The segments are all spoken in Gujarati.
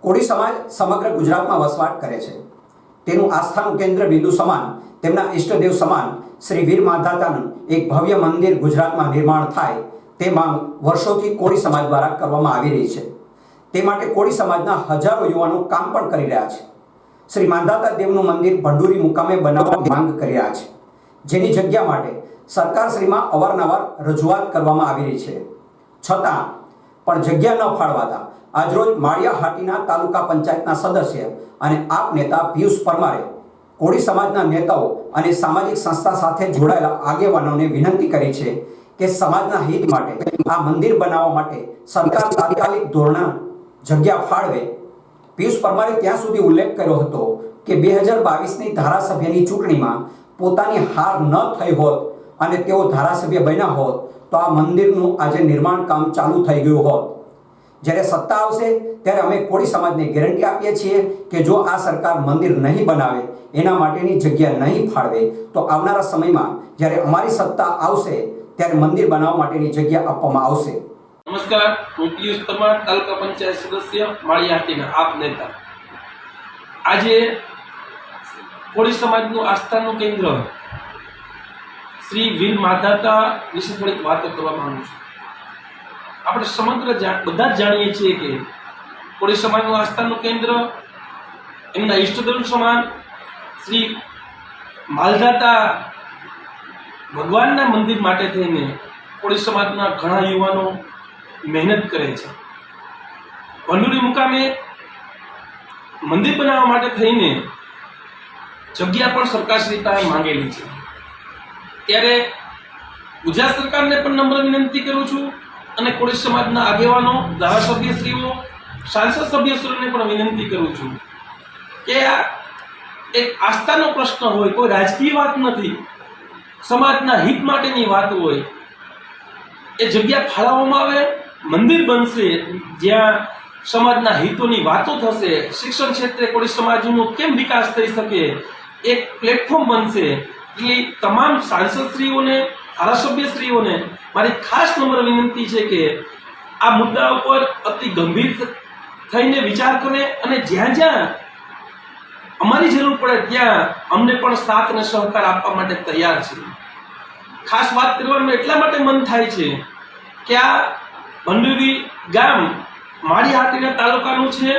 કોળી સમાજ સમગ્ર ગુજરાતમાં વસવાટ કરે છે। તેનું આસ્થાનું કેન્દ્ર બિંદુ સમાન તેમના ઈષ્ટદેવ સમાન શ્રી વીર માધાતાનું એક ભવ્ય મંદિર ગુજરાતમાં નિર્માણ થાય તે માંગ વર્ષોથી કોળી સમાજ દ્વારા કરવામાં આવી રહી છે। તે માટે કોળી સમાજના હજારો યુવાનો કામ પણ કરી રહ્યા છે। શ્રી માંધાતા દેવનું મંદિર ભંડુરી મુકામે બનાવવાની માંગ કરી રહ્યા છે, જેની જગ્યા માટે સરકારશ્રીમાં અવારનવાર રજૂઆત કરવામાં આવી રહી છે, છતાં પણ જગ્યા ન ફાળવાતા આજરોજ માળિયા હાટીના તાલુકા પંચાયતના સદસ્ય અને આપ નેતા પિયુષ પરમારે કોળી સમાજના નેતાઓ અને સામાજિક સંસ્થા સાથે જોડાયેલા આગેવાનોને વિનંતી કરી છે કે સમાજના હિત માટે આ મંદિર બનાવવા માટે સરકાર તાત્કાલિક ધોરણે જગ્યા ફાળવે। પિયુષ પરમારે ત્યાં સુધી ઉલ્લેખ કર્યો હતો કે 2022ની ધારાસભ્યની ચૂંટણીમાં પોતાની હાર ન થઈ હોત અને તેઓ ધારાસભ્ય બન્યા હોત તો આ મંદિરનું આજે નિર્માણ કામ ચાલુ થઈ ગયું હોત। જ્યારે સત્તા આવશે ત્યારે અમે કોળી સમાજને ગેરંટી આપીએ છીએ કે જો આ સરકાર મંદિર નહીં બનાવે, એના માટેની જગ્યા નહીં ફાળવે તો આવનારા સમયમાં જ્યારે અમારી સત્તા આવશે ત્યારે મંદિર બનાવવા માટેની જગ્યા આપવામાં આવશે। નમસ્કાર, હું પિયુષ પરમાર, તાલુકા પંચાયત સદસ્ય, માળિયા હાટીના આપ નેતા। આજે કોળી સમાજનું આસ્થાનું કેન્દ્ર શ્રી વીર માધાતા વિશે થોડીક વાતો કરવા માંગુ છું। આપણે સમગ્ર બધા જ જાણીએ છીએ કે કોળી સમાજનું આસ્થાનું કેન્દ્ર એમના ઈષ્ટદેવ સમાન શ્રી માલધાતા ભગવાનના મંદિર માટે થઈને કોળી સમાજના ઘણા યુવાનો મહેનત કરે છે। ભંડુરી મુકામે મંદિર બનાવવા માટે થઈને જગ્યા પણ સરકારશ્રી પાસે માંગેલી છે। ત્યારે ગુજરાત સરકારને પણ નમ્ર વિનંતી કરું છું અને કોળી સમાજના આગેવાનો, ધારાસભ્યશ્રીઓ, સાંસદ સભ્યશ્રીઓને પણ વિનંતી કરું છું કે આ એક આસ્થાનો પ્રશ્ન હોય, કોઈ રાજકીય વાત નથી, સમાજના હિત માટેની વાત હોય, એ જગ્યા ફાળવવામાં આવે, મંદિર બનશે જ્યાં સમાજના હિતોની વાતો થશે, શિક્ષણ ક્ષેત્રે કોળી સમાજનો કેમ વિકાસ થઈ શકે એક પ્લેટફોર્મ બનશે। એટલે તમામ સાંસદશ્રીઓને, ધારાસભ્યશ્રીઓને મારી ખાસ નમ્ર વિનંતી છે કે આ મુદ્દા ઉપર અતિ ગંભીર થઈને વિચાર કરે અને જ્યાં જ્યાં અમારી જરૂર પડે ત્યાં અમને પણ સાથ અને સહકાર આપવા માટે તૈયાર છે। ખાસ વાત કરવાનું એટલા માટે મન થાય છે કે આ ભંડુરી ગામ માળિયા હાટીના તાલુકાનું છે,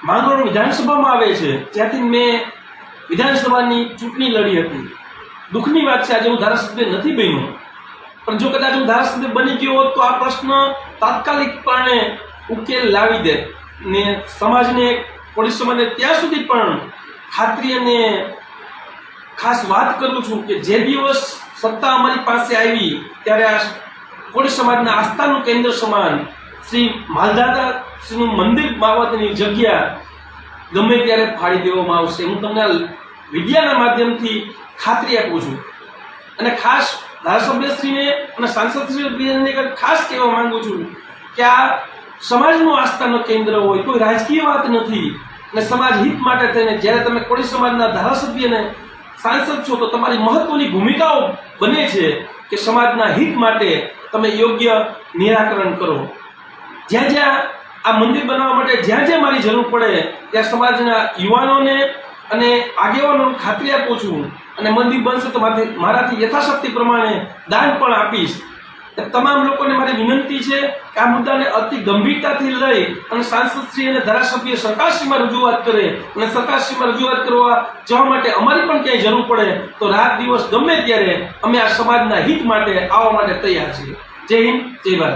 માંગરોળ વિધાનસભામાં આવે છે, જ્યાંથી મેં વિધાનસભાની ચૂંટણી લડી હતી। દુઃખની વાત છે આજે હું ધારાસભ્ય નથી બન્યો, પણ જો કદાચ હું ધારાસભ્ય બની ગયો હોત તો આ પ્રશ્ન તાત્કાલિકપણે ઉકેલ લાવી દે ને સમાજને, કોળી સમાજને ત્યાં સુધી પણ ખાતરી અને ખાસ વાત કરું છું કે જે દિવસ સત્તા અમારી પાસે આવી ત્યારે આ કોળી સમાજના આસ્થાનું કેન્દ્ર સમાન શ્રી માલધાતા શ્રીનું મંદિર બાબતની જગ્યા ગમે ત્યારે ફાળી દેવામાં આવશે। હું તમને વિડિયાના માધ્યમથી ખાતરી આપું છું અને ખાસ ધારાસભ્યશ્રીને અને સાંસદશ્રીને ખાસ કહેવા માંગુ છું કે આ સમાજનું આસ્થાનું કેન્દ્ર હોય, કોઈ રાજકીય વાત નથી અને સમાજ હિત માટે થઈને જ્યારે તમે કોળી સમાજના ધારાસભ્ય અને સાંસદ છો તો તમારી મહત્વની ભૂમિકાઓ બને છે કે સમાજના હિત માટે તમે યોગ્ય નિરાકરણ કરો। જ્યાં જ્યાં આ મંદિર બનાવવા માટે જ્યાં જ્યાં મારી જરૂર પડે ત્યાં સમાજના યુવાનોને અને આગેવાનોને ખાતરી આપું છું અને મંદિર બનશે તો મારાથી યથાશક્તિ પ્રમાણે દાન પણ આપીશ। તમામ લોકોને મારી વિનંતી છે કે આ મુદ્દાને અતિ ગંભીરતાથી લઈ અને સાંસદશ્રી અને ધારાસભ્ય સરકારશ્રીમાં રજૂઆત કરે અને સરકારશ્રીમાં રજૂઆત કરવા જવા માટે અમારી પણ ક્યાંય જરૂર પડે તો રાત દિવસ ગમે ત્યારે અમે આ સમાજના હિત માટે આવવા માટે તૈયાર છીએ। જય હિન્દ, જય ભારત।